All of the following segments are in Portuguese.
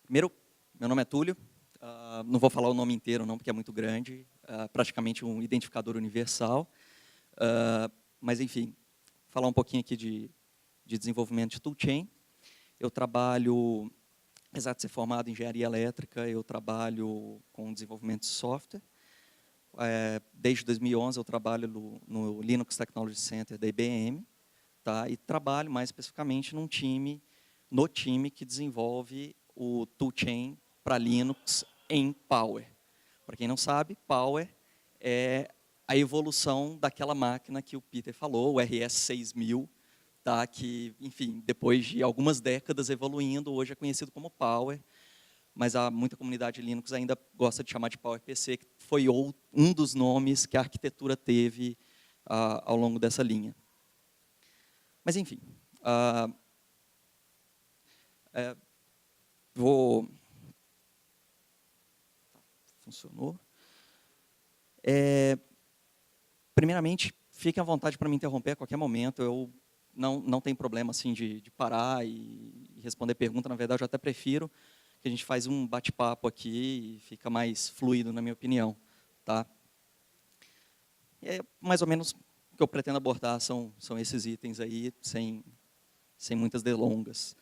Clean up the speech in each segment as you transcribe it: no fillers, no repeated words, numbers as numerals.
Primeiro, meu nome é Túlio. Não vou falar o nome inteiro, não, porque é muito grande. Praticamente um identificador universal. Mas, enfim, falar um pouquinho aqui de desenvolvimento de toolchain. Eu trabalho, apesar de ser formado em engenharia elétrica, eu trabalho com desenvolvimento de software. Desde 2011, eu trabalho no Linux Technology Center da IBM, tá? E trabalho mais especificamente no time que desenvolve o toolchain para Linux em Power. Para quem não sabe, Power é a evolução daquela máquina que o Peter falou, o RS-6000, tá? Que, enfim, depois de algumas décadas evoluindo, hoje é conhecido como Power, mas muita comunidade Linux ainda gosta de chamar de PowerPC, que foi um dos nomes que a arquitetura teve ao longo dessa linha. Mas, enfim, Funcionou. Primeiramente, fiquem à vontade para me interromper a qualquer momento. Eu não tenho problema assim, de parar e responder pergunta. Na verdade, eu até prefiro que a gente faz um bate-papo aqui e fica mais fluido, na minha opinião. Tá? Mais ou menos o que eu pretendo abordar são esses itens aí, sem muitas delongas.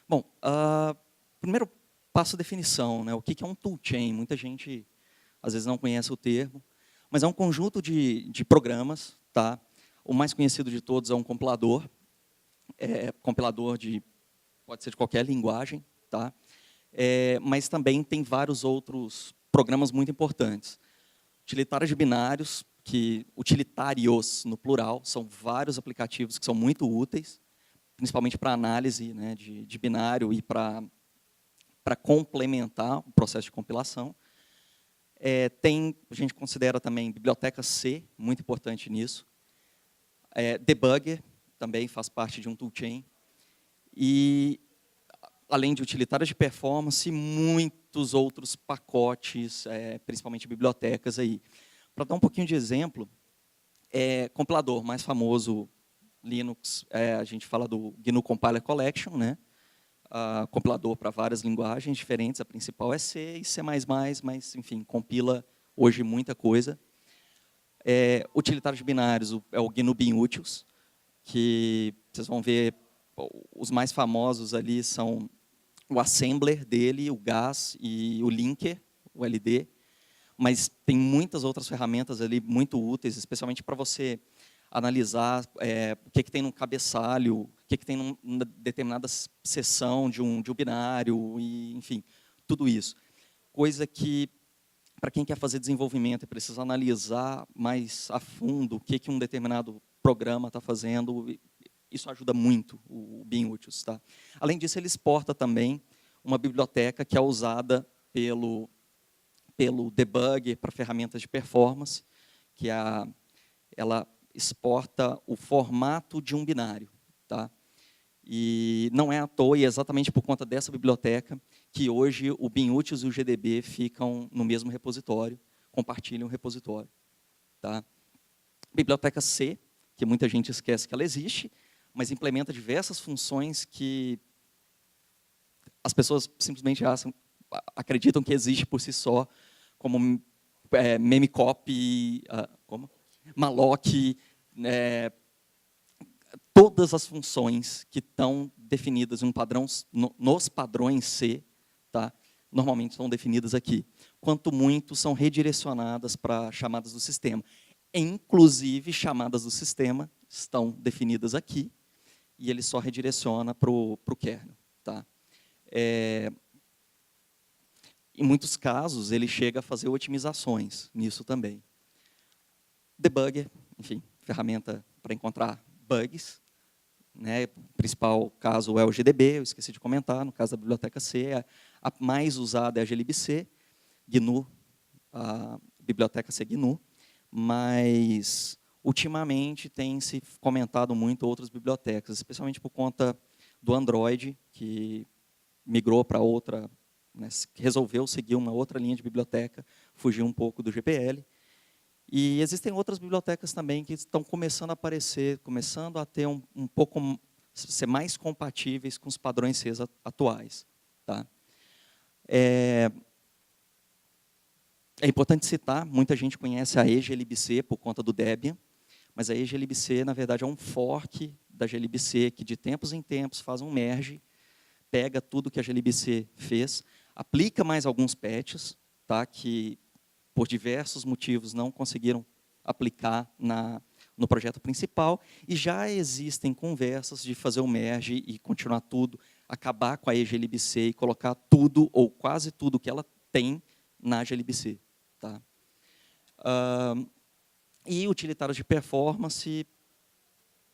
Bom, primeiro passo, definição, né? O que é um toolchain? Muita gente, às vezes, não conhece o termo, mas é um conjunto de programas. Tá? O mais conhecido de todos é um compilador. Compilador pode ser de qualquer linguagem. Tá? Mas também tem vários outros programas muito importantes. Utilitários de binários, utilitários no plural, são vários aplicativos que são muito úteis, principalmente para análise, né, de binário e para complementar o processo de compilação. A gente considera também biblioteca C, muito importante nisso. Debugger também faz parte de um toolchain. E, além de utilitários de performance, muitos outros pacotes, principalmente bibliotecas. Para dar um pouquinho de exemplo, compilador mais famoso Linux, a gente fala do GNU Compiler Collection, né? Compilador para várias linguagens diferentes, a principal é C e C++, mas, enfim, compila hoje muita coisa. Utilitários de binários é o GNU BinUtils, que vocês vão ver, os mais famosos ali são o assembler dele, o gas e o linker, o LD, mas tem muitas outras ferramentas ali muito úteis, especialmente para você analisar o que tem no cabeçalho, o que tem numa determinada seção de um binário, e, enfim, tudo isso. Coisa que, para quem quer fazer desenvolvimento e precisa analisar mais a fundo o que um determinado programa está fazendo, isso ajuda muito o BinUtils. Tá? Além disso, ele exporta também uma biblioteca que é usada pelo debugger para ferramentas de performance, que ela exporta o formato de um binário. Tá? E não é à toa, e é exatamente por conta dessa biblioteca, que hoje o BinUtils e o GDB ficam no mesmo repositório, compartilham o repositório. Tá? Biblioteca C, que muita gente esquece que ela existe, mas implementa diversas funções que as pessoas simplesmente acreditam que existe por si só, como memcopy, malloc, todas as funções que estão definidas em nos padrões C, tá? Normalmente estão definidas aqui. Quanto muito são redirecionadas para chamadas do sistema. Inclusive, chamadas do sistema estão definidas aqui, e ele só redireciona para o kernel. Tá? Em muitos casos, ele chega a fazer otimizações nisso também. Debugger, enfim, ferramenta para encontrar bugs. Né? O principal caso é o GDB, eu esqueci de comentar, no caso da biblioteca C, a mais usada é a glibc, GNU, a biblioteca C GNU, mas ultimamente tem se comentado muito outras bibliotecas, especialmente por conta do Android, que migrou para outra né, resolveu seguir uma outra linha de biblioteca, fugir um pouco do GPL. E existem outras bibliotecas também que estão começando a aparecer, começando a ter um pouco, ser mais compatíveis com os padrões C atuais. Tá? É importante citar, muita gente conhece a eGlibC por conta do Debian, mas a eGlibC, na verdade, é um fork da glibc que, de tempos em tempos, faz um merge, pega tudo que a glibc fez, aplica mais alguns patches, tá, que, por diversos motivos, não conseguiram aplicar no projeto principal, e já existem conversas de fazer o merge e continuar tudo, acabar com a eGlibc e colocar tudo, ou quase tudo que ela tem, na glibc. Tá? E utilitários de performance,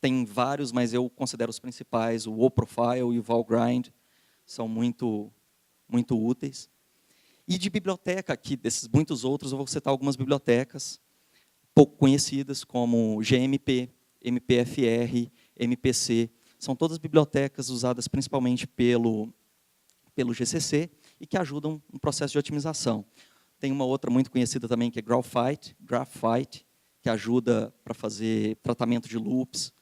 tem vários, mas eu considero os principais, o WoProfile e o Valgrind, são muito úteis. E de biblioteca, aqui, desses muitos outros, eu vou citar algumas bibliotecas pouco conhecidas, como GMP, MPFR, MPC. São todas bibliotecas usadas principalmente pelo GCC e que ajudam no processo de otimização. Tem uma outra muito conhecida também, que é Graphite, que ajuda para fazer tratamento de loops.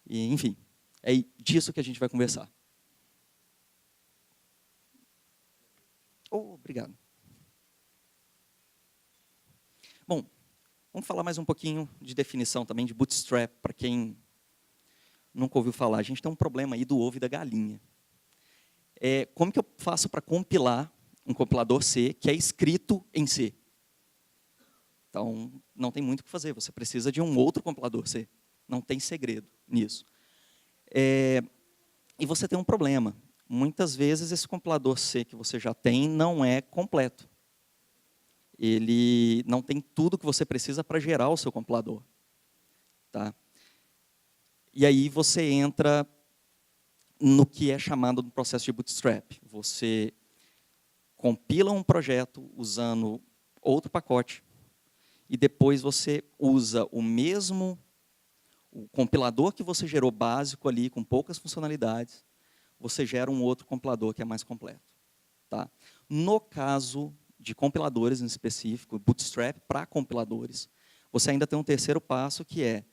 E, enfim, é disso que a gente vai conversar. Obrigado. Bom, vamos falar mais um pouquinho de definição também de Bootstrap, para quem nunca ouviu falar. A gente tem um problema aí do ovo e da galinha. Como que eu faço para compilar um compilador C que é escrito em C? Então, não tem muito o que fazer, você precisa de um outro compilador C. Não tem segredo nisso. E você tem um problema. Muitas vezes, esse compilador C que você já tem não é completo. Ele não tem tudo que você precisa para gerar o seu compilador. Tá? E aí você entra no que é chamado do processo de Bootstrap. Você compila um projeto usando outro pacote, e depois você usa o compilador que você gerou básico ali, com poucas funcionalidades, você gera um outro compilador que é mais completo. Tá? No caso de compiladores em específico, Bootstrap para compiladores, você ainda tem um terceiro passo que é,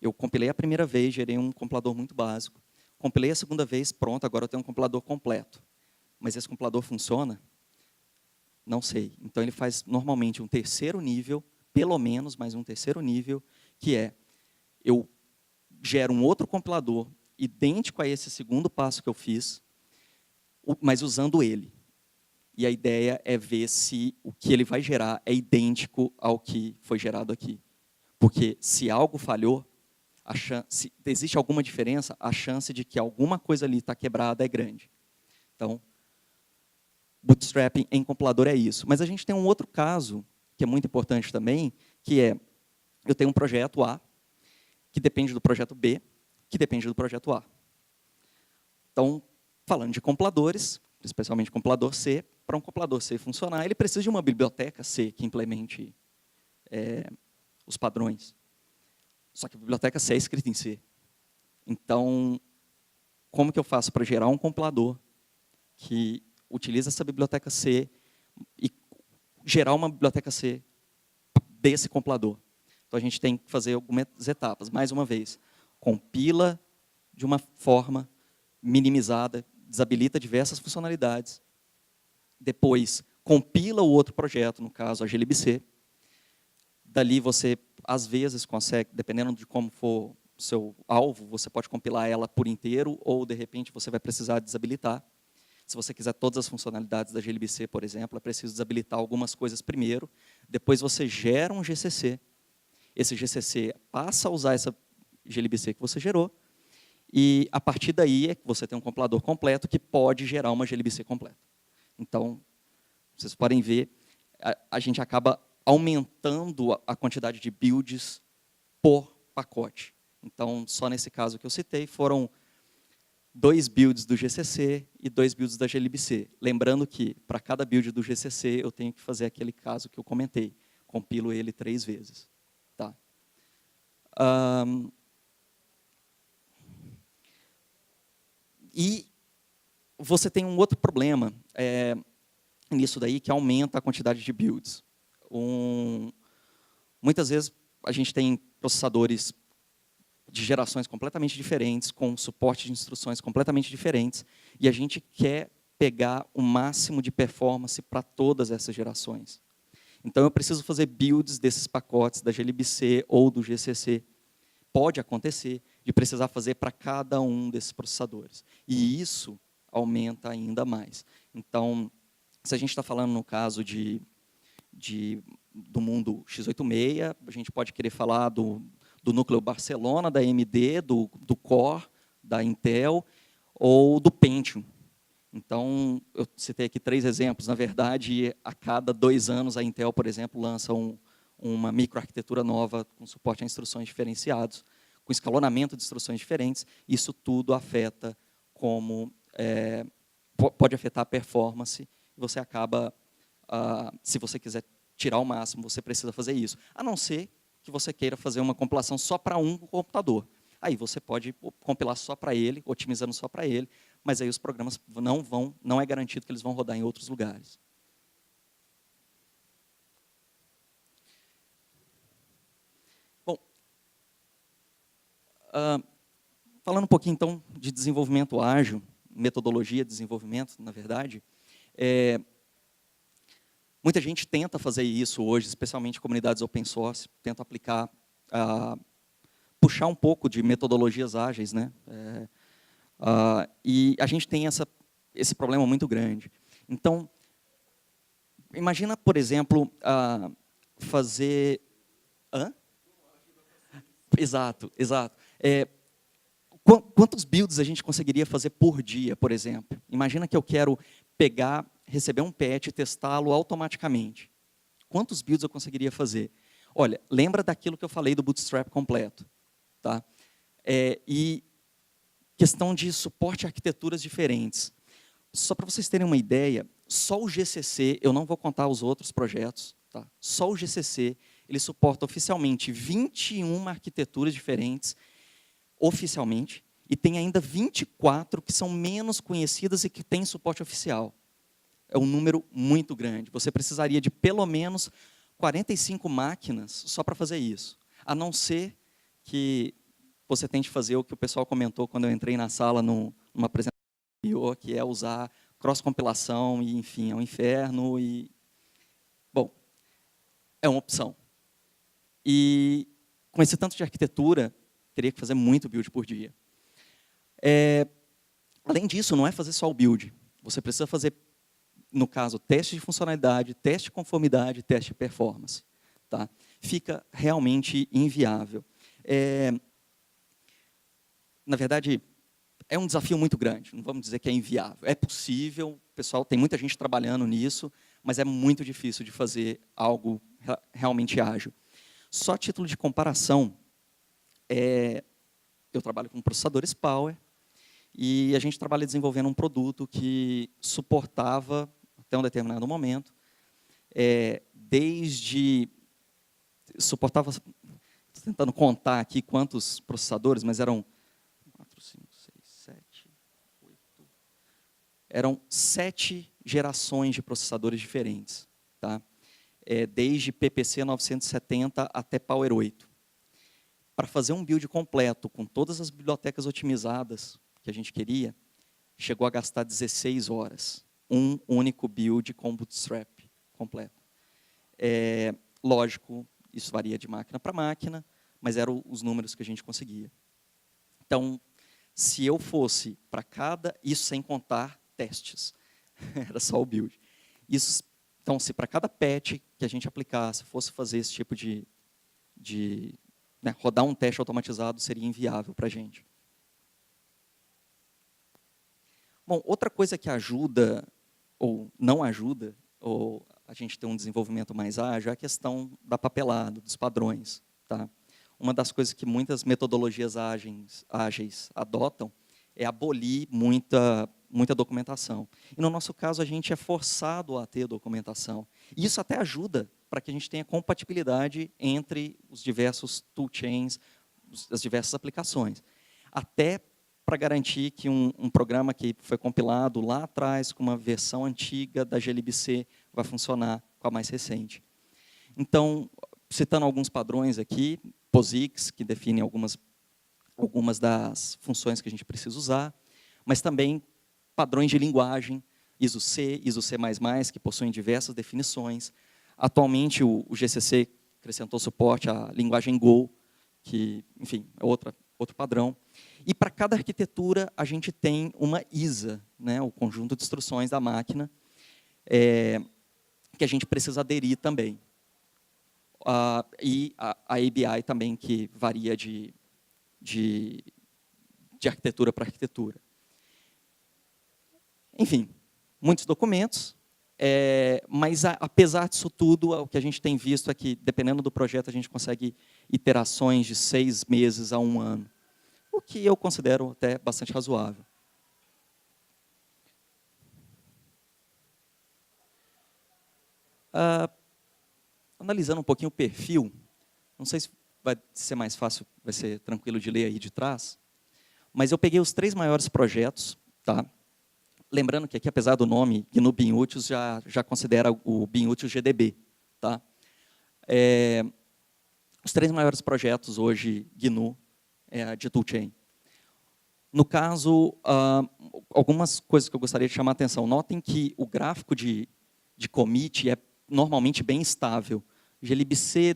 eu compilei a primeira vez, gerei um compilador muito básico, compilei a segunda vez, pronto, agora eu tenho um compilador completo. Mas esse compilador funciona? Não sei. Então, ele faz normalmente um terceiro nível, pelo menos mais um terceiro nível, que é, eu gero um outro compilador idêntico a esse segundo passo que eu fiz, mas usando ele. E a ideia é ver se o que ele vai gerar é idêntico ao que foi gerado aqui. Porque se algo falhou, se existe alguma diferença, a chance de que alguma coisa ali está quebrada é grande. Então, Bootstrapping em compilador é isso. Mas a gente tem um outro caso, que é muito importante também, que é, eu tenho um projeto A, que depende do projeto B, que depende do projeto A. Então, falando de compiladores, especialmente compilador C, para um compilador C funcionar, ele precisa de uma biblioteca C que implemente os padrões. Só que a biblioteca C é escrita em C. Então, como que eu faço para gerar um compilador que utiliza essa biblioteca C e gerar uma biblioteca C desse compilador? Então, a gente tem que fazer algumas etapas. Mais uma vez, compila de uma forma minimizada, desabilita diversas funcionalidades. Depois, compila o outro projeto, no caso, a glibc. Dali, você, às vezes, consegue, dependendo de como for o seu alvo, você pode compilar ela por inteiro, ou, de repente, você vai precisar desabilitar. Se você quiser todas as funcionalidades da glibc, por exemplo, é preciso desabilitar algumas coisas primeiro. Depois, você gera um GCC. Esse GCC passa a usar essa glibc que você gerou, e, a partir daí, é que você tem um compilador completo que pode gerar uma glibc completa. Então, vocês podem ver, a gente acaba aumentando a quantidade de builds por pacote. Então, só nesse caso que eu citei, foram 2 builds do GCC e 2 builds da glibc. Lembrando que, para cada build do GCC, eu tenho que fazer aquele caso que eu comentei. Compilo ele 3 vezes. Tá? E você tem um outro problema nisso daí, que aumenta a quantidade de builds. Muitas vezes, a gente tem processadores de gerações completamente diferentes, com suporte de instruções completamente diferentes, e a gente quer pegar o máximo de performance para todas essas gerações. Então, eu preciso fazer builds desses pacotes da glibc ou do GCC. Pode acontecer de precisar fazer para cada um desses processadores. E isso aumenta ainda mais. Então, se a gente está falando no caso do mundo x86, a gente pode querer falar do núcleo Barcelona, da AMD, do Core, da Intel, ou do Pentium. Então, eu citei aqui 3 exemplos. Na verdade, a cada 2 anos, a Intel, por exemplo, lança uma microarquitetura nova com suporte a instruções diferenciados, com escalonamento de instruções diferentes. Isso tudo afeta pode afetar a performance. Você acaba, se você quiser tirar o máximo, você precisa fazer isso. A não ser que você queira fazer uma compilação só para um computador. Aí você pode compilar só para ele, otimizando só para ele, mas aí os programas não é garantido que eles vão rodar em outros lugares. Bom, falando um pouquinho então de desenvolvimento ágil, metodologia de desenvolvimento, na verdade, muita gente tenta fazer isso hoje, especialmente comunidades open source, tenta aplicar, puxar um pouco de metodologias ágeis, né? E a gente tem esse problema muito grande. Então, imagina, por exemplo, fazer... Exato, exato. Quantos builds a gente conseguiria fazer por dia, por exemplo? Imagina que eu quero receber um patch e testá-lo automaticamente. Quantos builds eu conseguiria fazer? Olha, lembra daquilo que eu falei do Bootstrap completo. Tá? E questão de suporte a arquiteturas diferentes. Só para vocês terem uma ideia, só o GCC, eu não vou contar os outros projetos, tá? Só o GCC, ele suporta oficialmente 21 arquiteturas diferentes, oficialmente, e tem ainda 24 que são menos conhecidas e que têm suporte oficial. É um número muito grande. Você precisaria de pelo menos 45 máquinas só para fazer isso. A não ser que você tente fazer o que o pessoal comentou quando eu entrei na sala numa apresentação anterior, que é usar cross-compilação, e, enfim, é um inferno. Bom, é uma opção. E com esse tanto de arquitetura, teria que fazer muito build por dia. Além disso, não é fazer só o build. Você precisa fazer, no caso, teste de funcionalidade, teste de conformidade, teste de performance. Tá? Fica realmente inviável. Na verdade, é um desafio muito grande, não vamos dizer que é inviável. É possível, pessoal, tem muita gente trabalhando nisso, mas é muito difícil de fazer algo realmente ágil. Só a título de comparação, eu trabalho com processadores Power, e a gente trabalha desenvolvendo um produto que suportava, até um determinado momento, suportava, estou tentando contar aqui quantos processadores, mas eram 4, 5, 6, 7, 8... Eram 7 gerações de processadores diferentes. Tá? Desde PPC 970 até Power 8. Para fazer um build completo, com todas as bibliotecas otimizadas que a gente queria, chegou a gastar 16 horas. Um único build com Bootstrap completo. Lógico, isso varia de máquina para máquina, mas eram os números que a gente conseguia. Então, se eu fosse para isso sem contar testes, era só o build. Então, se para cada patch que a gente aplicasse, fosse fazer esse tipo né, rodar um teste automatizado, seria inviável para a gente. Bom, outra coisa que ajuda, ou não ajuda, ou a gente ter um desenvolvimento mais ágil, é a questão da papelada, dos padrões. Tá? Uma das coisas que muitas metodologias ágeis adotam é abolir muita documentação. E, no nosso caso, a gente é forçado a ter documentação. E isso até ajuda para que a gente tenha compatibilidade entre os diversos toolchains, as diversas aplicações. Até para garantir que um programa que foi compilado lá atrás com uma versão antiga da glibc vai funcionar com a mais recente. Então, citando alguns padrões aqui, POSIX, que define algumas das funções que a gente precisa usar, mas também padrões de linguagem, ISO-C, ISO-C++, que possuem diversas definições. Atualmente, o GCC acrescentou suporte à linguagem Go, que, enfim, é outro padrão. E para cada arquitetura, a gente tem uma ISA, né, o conjunto de instruções da máquina, que a gente precisa aderir também. E a ABI também, que varia de arquitetura para arquitetura. Enfim, muitos documentos, mas apesar disso tudo, o que a gente tem visto é que, dependendo do projeto, a gente consegue iterações de 6 meses a 1 ano, o que eu considero até bastante razoável. Analisando um pouquinho o perfil, não sei se vai ser mais fácil, vai ser tranquilo de ler aí de trás, mas eu peguei os 3 maiores projetos, tá? Lembrando que aqui, apesar do nome, GNU BIM-UTIOS já considera o BIM-UTIOS GDB. Tá? Os 3 maiores projetos hoje, GNU, de toolchain. No caso, algumas coisas que eu gostaria de chamar a atenção. Notem que o gráfico de commit é normalmente bem estável. glibc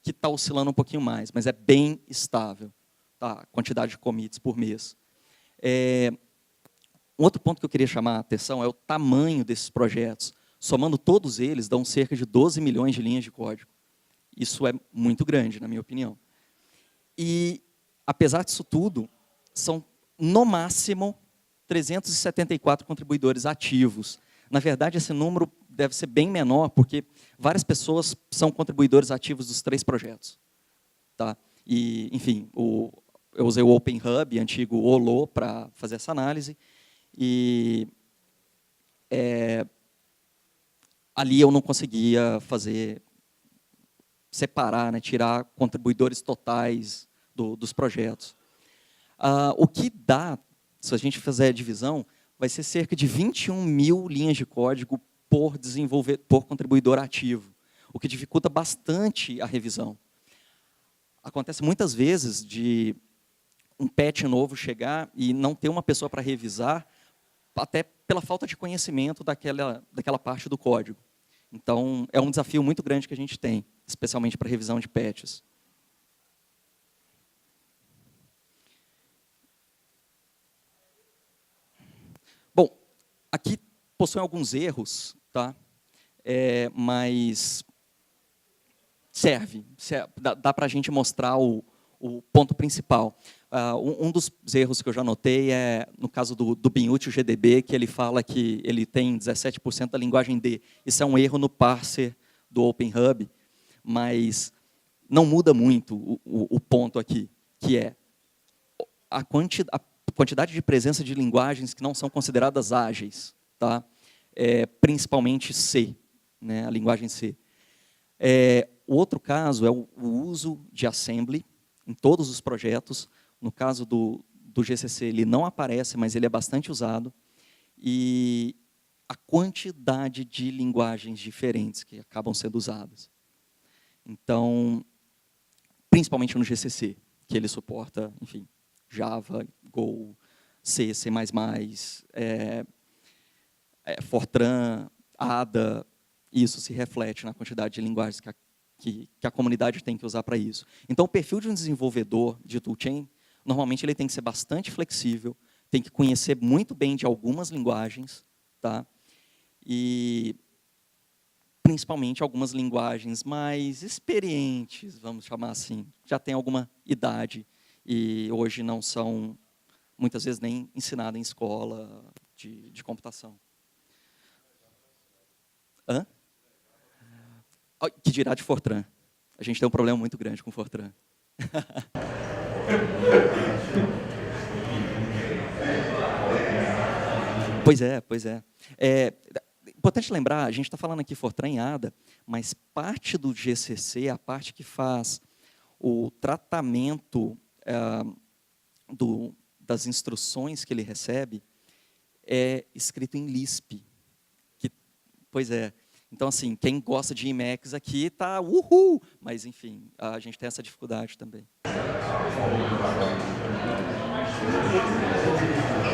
que está oscilando um pouquinho mais, mas é bem estável, tá? A quantidade de commits por mês. Um outro ponto que eu queria chamar a atenção é o tamanho desses projetos. Somando todos eles, dão cerca de 12 milhões de linhas de código. Isso é muito grande, na minha opinião. E, apesar disso tudo, são, no máximo, 374 contribuidores ativos. Na verdade, esse número deve ser bem menor, porque várias pessoas são contribuidores ativos dos 3 projetos. Tá? E, enfim, eu usei o OpenHub, antigo OLO, para fazer essa análise. E ali eu não conseguia separar, né, tirar contribuidores totais dos projetos. O que dá, se a gente fizer a divisão, vai ser cerca de 21 mil linhas de código por contribuidor ativo, o que dificulta bastante a revisão. Acontece muitas vezes de um patch novo chegar e não ter uma pessoa para revisar, até pela falta de conhecimento daquela parte do código. Então, é um desafio muito grande que a gente tem, especialmente para revisão de patches. Bom, aqui possuem alguns erros, tá? Mas serve, dá para a gente mostrar o ponto principal. Um dos erros que eu já notei é, no caso do BIM-UTIOS GDB, que ele fala que ele tem 17% da linguagem D. Isso é um erro no parser do OpenHub, mas não muda muito o ponto aqui, que é a quantidade de presença de linguagens que não são consideradas ágeis, tá? Principalmente C, né, a linguagem C. O outro caso é o uso de assembly em todos os projetos. No caso do GCC, ele não aparece, mas ele é bastante usado. E a quantidade de linguagens diferentes que acabam sendo usadas. Então, principalmente no GCC, que ele suporta, enfim, Java, Go, C, C++, Fortran, Ada. Isso se reflete na quantidade de linguagens que a comunidade tem que usar para isso. Então, o perfil de um desenvolvedor de toolchain, normalmente ele tem que ser bastante flexível, tem que conhecer muito bem de algumas linguagens, tá? E principalmente algumas linguagens mais experientes, vamos chamar assim, já tem alguma idade e hoje não são, muitas vezes, nem ensinadas em escola de computação. Hã? Que dirá de Fortran. A gente tem um problema muito grande com Fortran. Pois é, pois é. Importante lembrar, a gente está falando aqui Fortran e Ada, mas parte do GCC, a parte que faz o tratamento das instruções que ele recebe é escrito em Lisp. Pois é. Então, assim, quem gosta de Emacs aqui está uhul! Mas, enfim, a gente tem essa dificuldade também.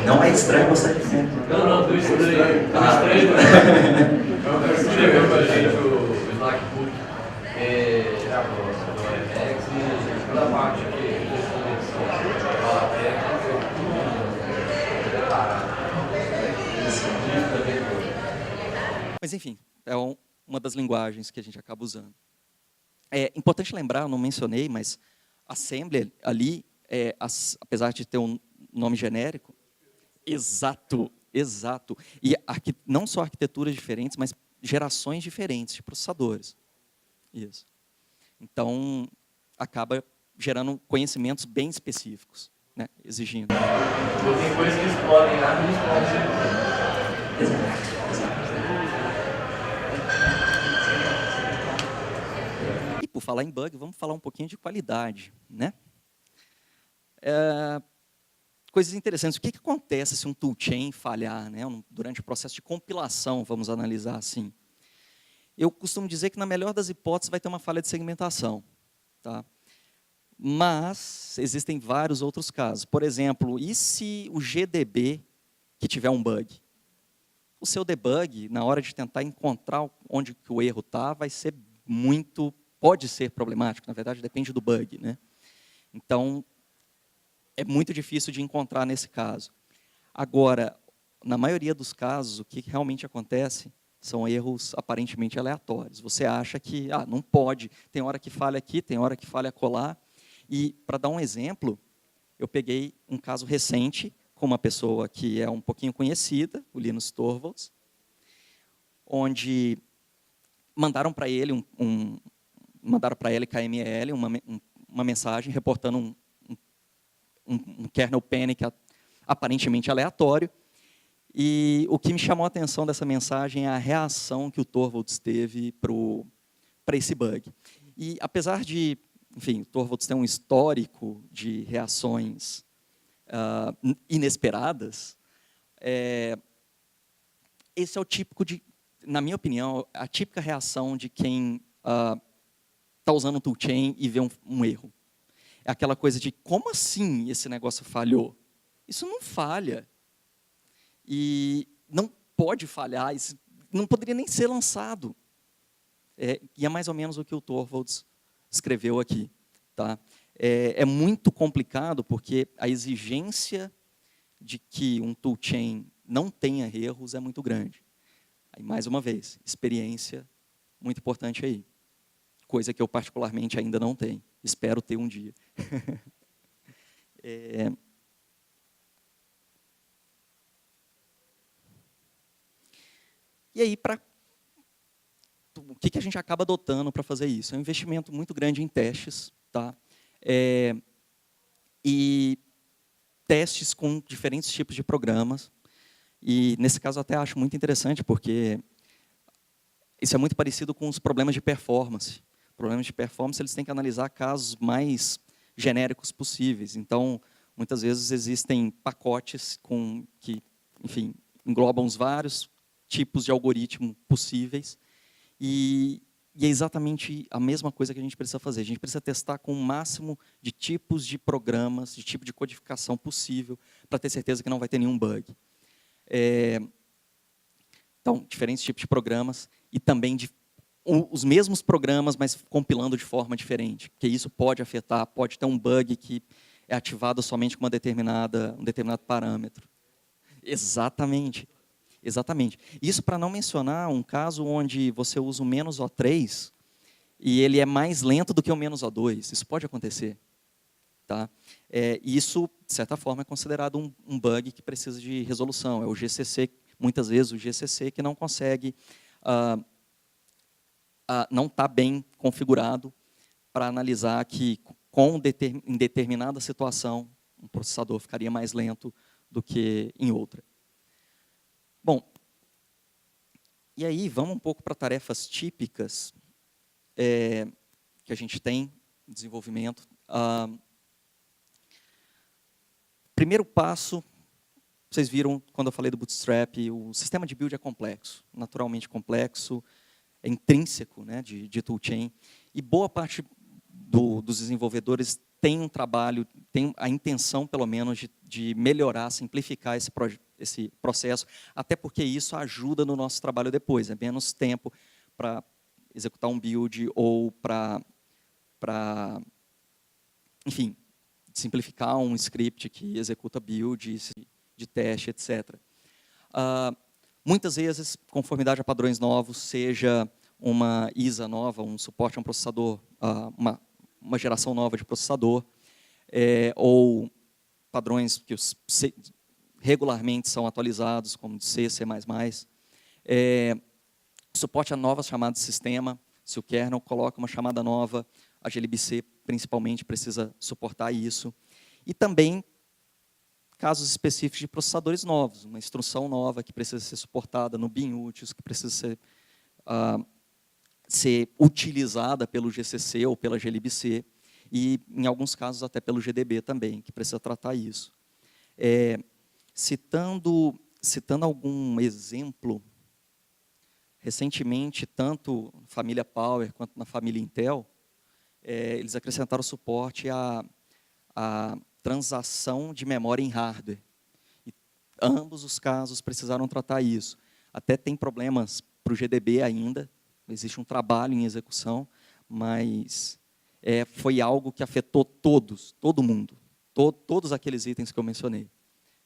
Não é estranho você? Não, do estranho. Do estranho, eu escreveu pra gente o Slackbook do Emacs e toda a parte aqui de conexão fala Mas, enfim, é uma das linguagens que a gente acaba usando. É importante lembrar, eu não mencionei, mas Assembly ali, apesar de ter um nome genérico, exato. E não só arquiteturas diferentes, mas gerações diferentes de processadores. Isso. Então, acaba gerando conhecimentos bem específicos, né, exigindo. Tem coisas que explodem lá, não explodem. Exato. E por falar em bug, vamos falar um pouquinho de qualidade, né? Coisas interessantes. O que acontece se um toolchain falhar, né? Durante o processo de compilação, vamos analisar assim. Eu costumo dizer que, na melhor das hipóteses, vai ter uma falha de segmentação. Tá? Mas existem vários outros casos. Por exemplo, e se o GDB que tiver um bug? O seu debug, na hora de tentar encontrar onde que o erro está, vai ser pode ser problemático. Na verdade, depende do bug, né? Então, é muito difícil de encontrar nesse caso. Agora, na maioria dos casos, o que realmente acontece são erros aparentemente aleatórios. Você acha que não pode, tem hora que falha aqui, tem hora que falha colar. E, para dar um exemplo, eu peguei um caso recente com uma pessoa que é um pouquinho conhecida, o Linus Torvalds, onde mandaram para ele KML, uma mensagem reportando um kernel panic aparentemente aleatório. E o que me chamou a atenção dessa mensagem é a reação que o Torvalds teve para esse bug. E apesar de, enfim, o Torvalds tem um histórico de reações inesperadas, esse é o típico na minha opinião, a típica reação de quem está usando o toolchain e vê um erro. É aquela coisa de, como assim esse negócio falhou? Isso não falha. E não pode falhar, isso não poderia nem ser lançado. E é mais ou menos o que o Torvalds escreveu aqui. Tá? É muito complicado, porque a exigência de que um toolchain não tenha erros é muito grande. Aí, mais uma vez, experiência muito importante aí. Coisa que eu particularmente ainda não tenho. Espero ter um dia. E aí, o que a gente acaba adotando para fazer isso? É um investimento muito grande em testes, tá? E testes com diferentes tipos de programas. E, nesse caso, eu até acho muito interessante, porque isso é muito parecido com os problemas de performance. Problemas de performance, eles têm que analisar casos mais genéricos possíveis. Então, muitas vezes existem pacotes que, enfim, englobam os vários tipos de algoritmo possíveis. E é exatamente a mesma coisa que a gente precisa fazer. A gente precisa testar com o máximo de tipos de programas, de tipo de codificação possível, para ter certeza que não vai ter nenhum bug. Então, diferentes tipos de programas e também os mesmos programas, mas compilando de forma diferente, porque isso pode afetar, pode ter um bug que é ativado somente com um determinado parâmetro. Exatamente. Isso para não mencionar um caso onde você usa o "-O3 e ele é mais lento do que o "-O2. Isso pode acontecer. Tá? Isso, de certa forma, é considerado um bug que precisa de resolução. É o GCC, muitas vezes o GCC, que não consegue, não está bem configurado para analisar que, em determinada situação, um processador ficaria mais lento do que em outra. Bom, e aí vamos um pouco para tarefas típicas que a gente tem em desenvolvimento. Primeiro passo, vocês viram quando eu falei do Bootstrap, o sistema de build é complexo, naturalmente complexo, é intrínseco, né, de toolchain, e boa parte dos desenvolvedores tem um trabalho, tem a intenção, pelo menos, de melhorar, simplificar esse processo, até porque isso ajuda no nosso trabalho depois, é menos tempo para executar um build ou para, enfim, simplificar um script que executa build, de teste, etc. Muitas vezes, conformidade a padrões novos, seja uma ISA nova, um suporte a um processador, uma geração nova de processador, ou padrões que regularmente são atualizados, como de C, C++. Suporte a novas chamadas de sistema, se o kernel coloca uma chamada nova, a glibc principalmente precisa suportar isso. E também casos específicos de processadores novos, uma instrução nova que precisa ser suportada no binutils, que precisa ser utilizada pelo GCC ou pela glibc, e, em alguns casos, até pelo GDB também, que precisa tratar isso. Citando algum exemplo, recentemente, tanto na família Power quanto na família Intel, eles acrescentaram suporte à transação de memória em hardware. E ambos os casos precisaram tratar isso. Até tem problemas para o GDB ainda, existe um trabalho em execução, mas foi algo que afetou todo mundo, todos aqueles itens que eu mencionei,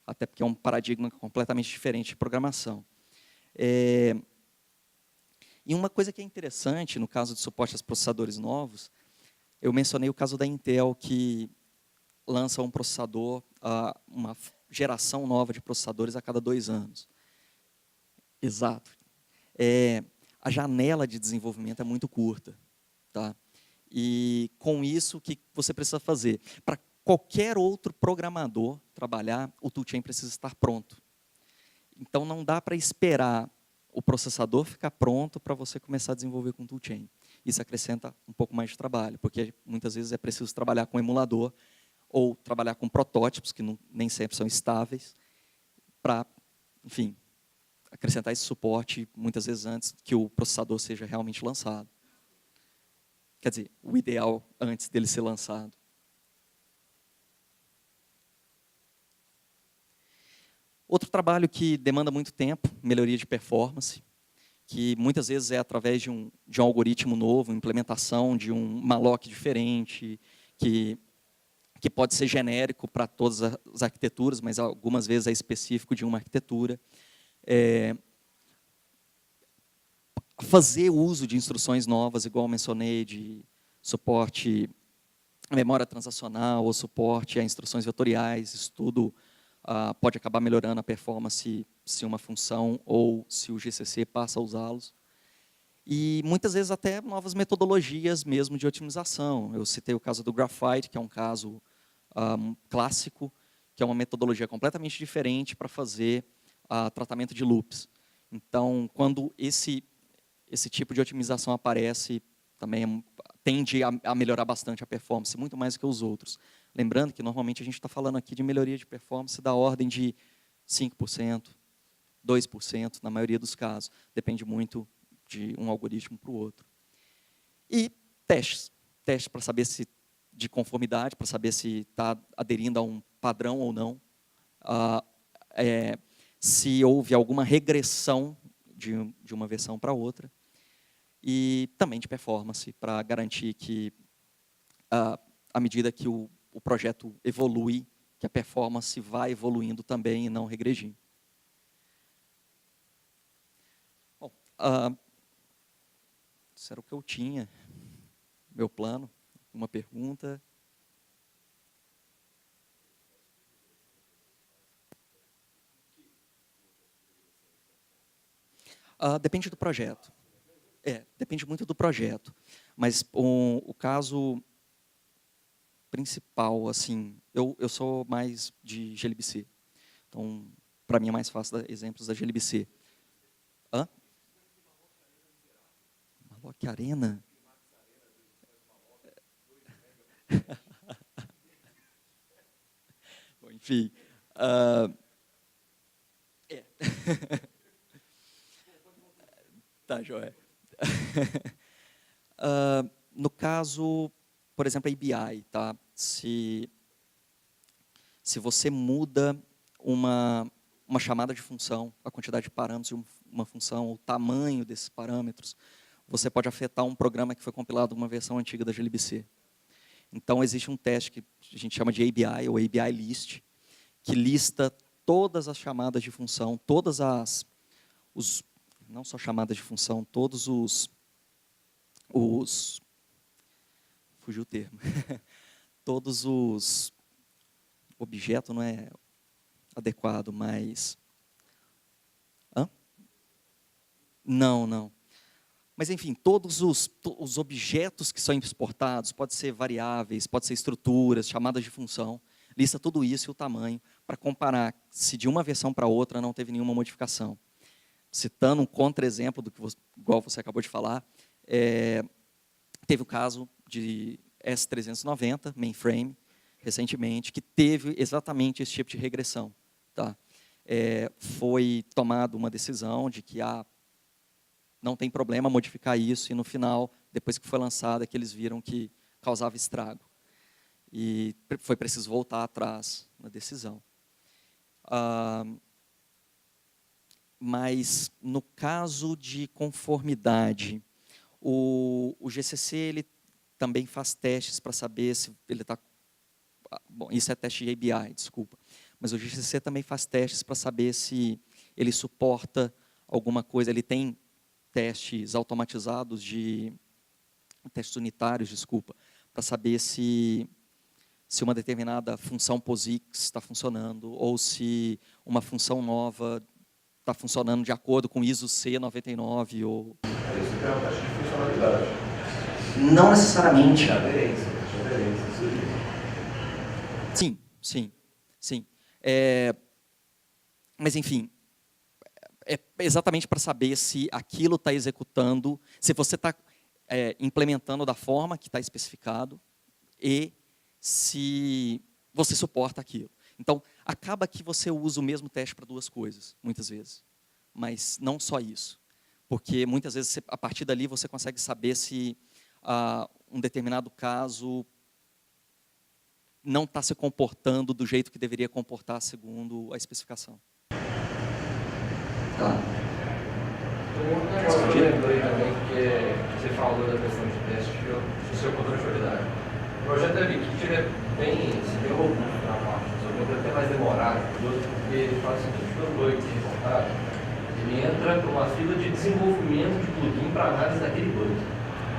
até porque é um paradigma completamente diferente de programação. E uma coisa que é interessante, no caso de suporte aos processadores novos, eu mencionei o caso da Intel, que lança um processador, uma geração nova de processadores a cada 2 anos. Exato. A janela de desenvolvimento é muito curta. Tá? E, com isso, o que você precisa fazer? Para qualquer outro programador trabalhar, o toolchain precisa estar pronto. Então, não dá para esperar o processador ficar pronto para você começar a desenvolver com o toolchain. Isso acrescenta um pouco mais de trabalho, porque muitas vezes é preciso trabalhar com emulador ou trabalhar com protótipos, que nem sempre são estáveis, para, enfim, acrescentar esse suporte, muitas vezes antes que o processador seja realmente lançado. Quer dizer, o ideal antes dele ser lançado. Outro trabalho que demanda muito tempo, melhoria de performance, que muitas vezes é através de um algoritmo novo, implementação de um malloc diferente, que pode ser genérico para todas as arquiteturas, mas algumas vezes é específico de uma arquitetura. Fazer uso de instruções novas, igual eu mencionei, de suporte à memória transacional ou suporte a instruções vetoriais, isso tudo pode acabar melhorando a performance se uma função ou se o GCC passa a usá-los. E muitas vezes até novas metodologias mesmo de otimização. Eu citei o caso do Graphite, que é um caso clássico, que é uma metodologia completamente diferente para fazer tratamento de loops. Então, quando esse tipo de otimização aparece, também tende a melhorar bastante a performance, muito mais do que os outros. Lembrando que, normalmente, a gente está falando aqui de melhoria de performance da ordem de 5%, 2%, na maioria dos casos. Depende muito de um algoritmo para o outro. E testes. Testes para saber se de conformidade, para saber se está aderindo a um padrão ou não. Se houve alguma regressão de uma versão para outra. E também de performance, para garantir que, à medida que o projeto evolui, que a performance vai evoluindo também e não regredindo. Bom, isso era o que eu tinha, meu plano. Uma pergunta? Depende do projeto. Depende muito do projeto. Mas o caso principal, assim, eu sou mais de glibc. Então, para mim é mais fácil dar exemplos da glibc. Malloc Arena? Bom, Enfim. Tá, joia. No caso, por exemplo, a ABI, tá? Se você muda uma chamada de função, a quantidade de parâmetros de uma função, o tamanho desses parâmetros, você pode afetar um programa que foi compilado numa versão antiga da glibc. Então, existe um teste que a gente chama de ABI, ou ABI List, que lista todas as chamadas de função, não só chamadas de função, todos os fugiu o termo, todos os objetos, não é adequado, mas... Não. Mas, enfim, todos os objetos que são exportados, pode ser variáveis, pode ser estruturas, chamadas de função, lista tudo isso e o tamanho, para comparar se de uma versão para outra não teve nenhuma modificação. Citando um contra-exemplo do que igual você acabou de falar, teve o caso de S390, mainframe, recentemente, que teve exatamente esse tipo de regressão. Tá? Foi tomada uma decisão de que não tem problema modificar isso, e no final, depois que foi lançada, que eles viram que causava estrago. E foi preciso voltar atrás na decisão. Mas, no caso de conformidade, o GCC ele também faz testes para saber se ele está... Bom, isso é teste de ABI, desculpa. Mas o GCC também faz testes para saber se ele suporta alguma coisa. Ele tem testes automatizados testes unitários, desculpa, para saber se uma determinada função POSIX está funcionando, ou se uma função nova está funcionando de acordo com ISO C99 ou... Isso é uma taxa de funcionalidade. Não necessariamente. Aderência. Sim. Mas, enfim, é exatamente para saber se aquilo está executando, se você está implementando da forma que está especificado e se você suporta aquilo. Então, acaba que você usa o mesmo teste para duas coisas, muitas vezes. Mas não só isso. Porque, muitas vezes, a partir dali, você consegue saber se um determinado caso não está se comportando do jeito que deveria comportar segundo a especificação. Tá. Um outro negócio que eu lembrei também, que você falou da questão de teste do seu controle de qualidade. O projeto da Wikit é bem robusto na parte, só que é até mais demorado, porque ele faz o seguinte: todo bug que é reportado, ele entra para uma fila de desenvolvimento de plugin para análise daquele bug.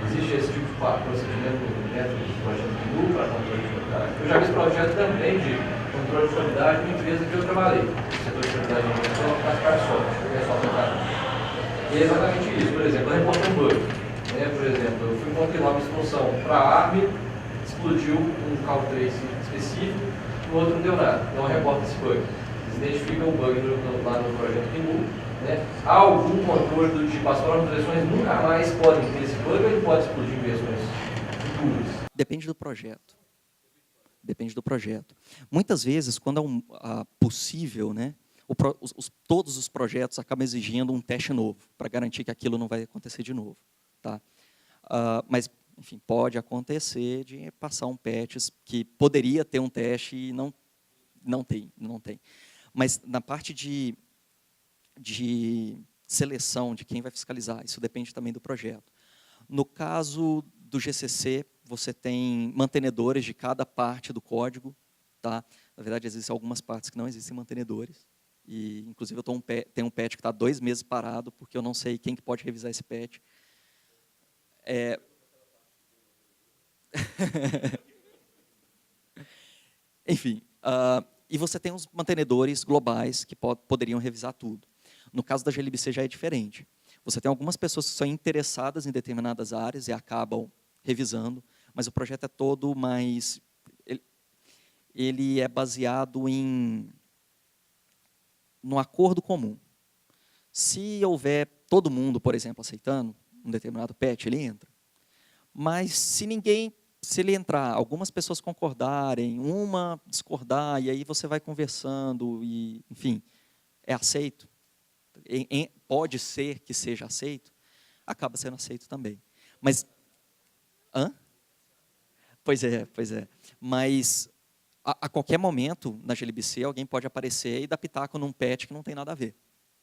Existe esse tipo de procedimento dentro do projeto de GNU para controle de qualidade. Eu já fiz projeto também de controle de qualidade numa empresa que eu trabalhei. O setor de qualidade de informação faz parte só, e é exatamente isso. Por exemplo, eu reportei um bug. Por exemplo, eu fui compilar uma expansão para a ARM, explodiu um call trace específico, o outro não deu nada. Então eu reporto esse bug. Eles identificam o bug lá no projeto GNU. Há algum controle do tipo, as próprias versões nunca mais podem ter esse bug, ou ele pode explodir em versões futuras? Depende do projeto. Depende do projeto. Muitas vezes, quando é possível, todos os projetos acabam exigindo um teste novo, para garantir que aquilo não vai acontecer de novo. Tá? Mas, enfim, pode acontecer de passar um patch que poderia ter um teste e não tem. Mas na parte de seleção de quem vai fiscalizar, isso depende também do projeto. No caso do GCC, você tem mantenedores de cada parte do código. Tá? Na verdade, existem algumas partes que não existem mantenedores. E, inclusive, eu tenho um patch que está 2 meses parado, porque eu não sei quem que pode revisar esse patch. Enfim, e você tem os mantenedores globais que poderiam revisar tudo. No caso da glibc já é diferente. Você tem algumas pessoas que são interessadas em determinadas áreas e acabam revisando, mas o projeto é todo mais... Ele é baseado no acordo comum. Se houver todo mundo, por exemplo, aceitando um determinado patch, ele entra. Mas se ninguém se ele entrar, algumas pessoas concordarem, uma discordar, e aí você vai conversando, e, enfim, é aceito, pode ser que seja aceito, acaba sendo aceito também. Mas, hã? Pois é. Mas, a qualquer momento, na GLBC, alguém pode aparecer e dar pitaco num patch que não tem nada a ver.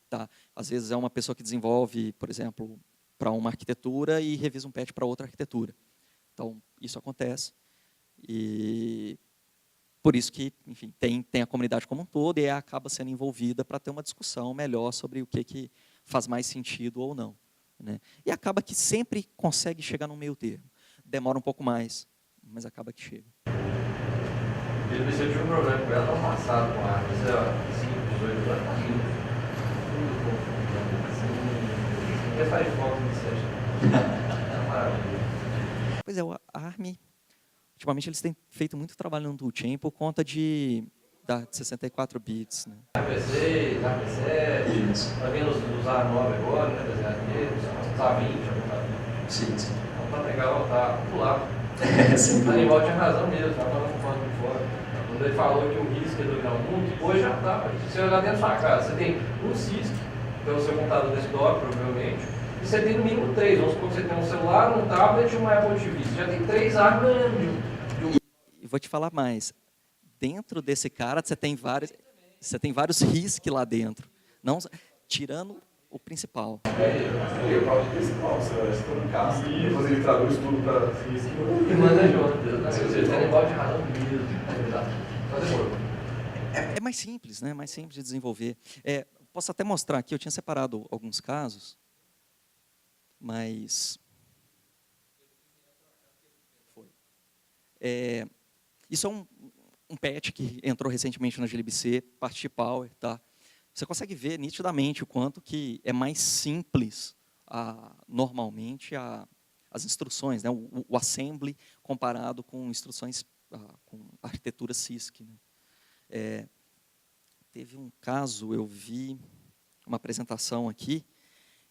Tá? Às vezes é uma pessoa que desenvolve, por exemplo, para uma arquitetura e revisa um patch para outra arquitetura. Então, isso acontece. E por isso que, enfim, tem a comunidade como um todo e acaba sendo envolvida para ter uma discussão melhor sobre o que faz mais sentido ou não. Né? E acaba que sempre consegue chegar no meio termo. Demora um pouco mais, mas acaba que chega. Eu tive um problema com ela no passado, com a Arma. 5, 18 anos, tá lindo. Tudo confuso. Firefox no 7. É maravilha. Pois é, a ARM, ultimamente eles têm feito muito trabalho no toolchain por conta de 64 bits. Né? RPC, RP7, tá vendo os A9 agora, né, desenhado deles, os A20, Sim. Então tá legal, tá popular. Sim. O Animal tinha razão mesmo, tá falando com o pano de fora. Quando ele falou que o risco é dominar o mundo, hoje já tá. Se você olhar dentro da sua casa, você tem um CISC, que é o seu computador desktop, provavelmente, e você tem no mínimo 3. Vamos supor que você tem um celular, um tablet e uma Apple TV. Você já tem 3 armas E vou te falar mais. Dentro desse cara, você tem vários RISC lá dentro. Não, tirando o principal. Eu falo de principal, você está no caso. E fazer ele traduz tudo para física. e manda junto. Você tem Animal de razão mesmo. Só demorou. É mais simples, né? Mais simples de desenvolver. Posso até mostrar aqui, eu tinha separado alguns casos, mas foi. Isso é um patch que entrou recentemente na GLBC, parte Power, tá? Você consegue ver nitidamente o quanto que é mais simples, normalmente, as instruções, né? o assembly comparado com instruções, com arquitetura CISC. Né? Teve um caso, eu vi uma apresentação aqui,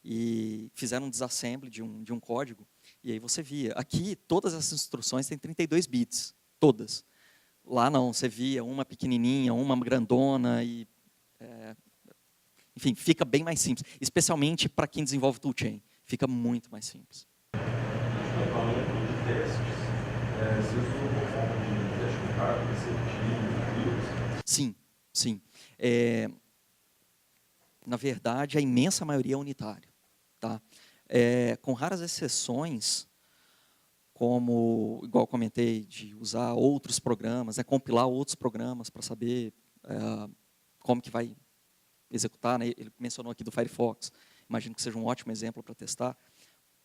e fizeram um disassembly de um código, e aí você via, aqui todas essas instruções têm 32 bits, todas. Lá não, você via uma pequenininha, uma grandona, e enfim, fica bem mais simples, especialmente para quem desenvolve toolchain, fica muito mais simples. Falando de testes, você usa uma forma de teste com carga, receptivo, Sim. Na verdade, a imensa maioria é unitário. Tá? Com raras exceções, como, igual eu comentei, de usar outros programas, compilar outros programas para saber como que vai executar. Né? Ele mencionou aqui do Firefox, imagino que seja um ótimo exemplo para testar.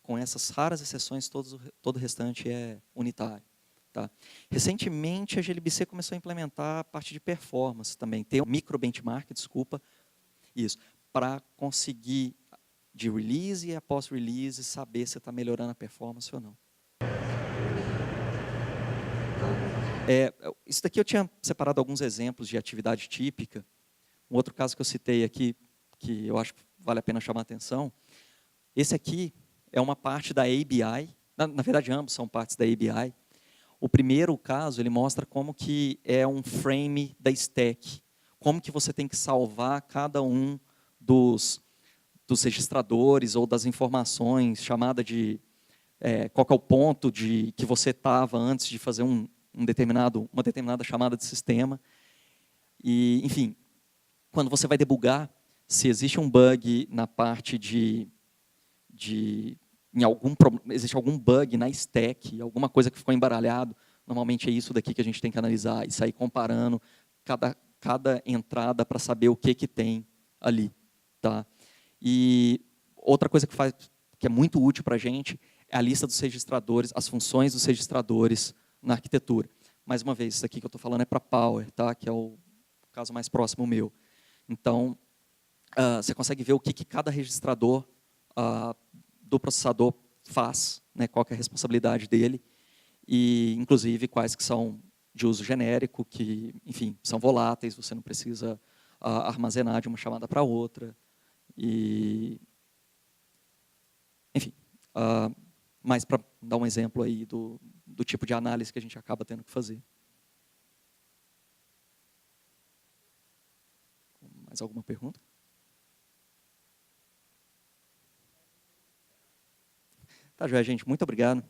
Com essas raras exceções, todo o restante é unitário. Tá? Recentemente, a GLBC começou a implementar a parte de performance também. Tem um micro benchmark, isso, para conseguir, de release e após release, saber se está melhorando a performance ou não. Isso daqui eu tinha separado alguns exemplos de atividade típica. Um outro caso que eu citei aqui, que eu acho que vale a pena chamar a atenção, esse aqui é uma parte da ABI, na verdade ambos são partes da ABI. O primeiro caso, ele mostra como que é um frame da stack, como que você tem que salvar cada um dos registradores ou das informações, chamada de qual que é o ponto que você estava antes de fazer uma determinada chamada de sistema. E, enfim, quando você vai debugar, se existe um bug na parte existe algum bug na stack, alguma coisa que ficou embaralhado, normalmente é isso daqui que a gente tem que analisar e sair comparando cada entrada para saber o que tem ali. Tá? E outra coisa que é muito útil para a gente é a lista dos registradores, as funções dos registradores na arquitetura. Mais uma vez, isso aqui que eu estou falando é para Power, tá? Que é o caso mais próximo meu. Então, você consegue ver o que cada registrador do processador faz, né, qual que é a responsabilidade dele, e, inclusive, quais que são de uso genérico, que, enfim, são voláteis, você não precisa armazenar de uma chamada para outra. E, enfim, mas para dar um exemplo aí do tipo de análise que a gente acaba tendo que fazer. Mais alguma pergunta? Tá, joia, gente. Muito obrigado.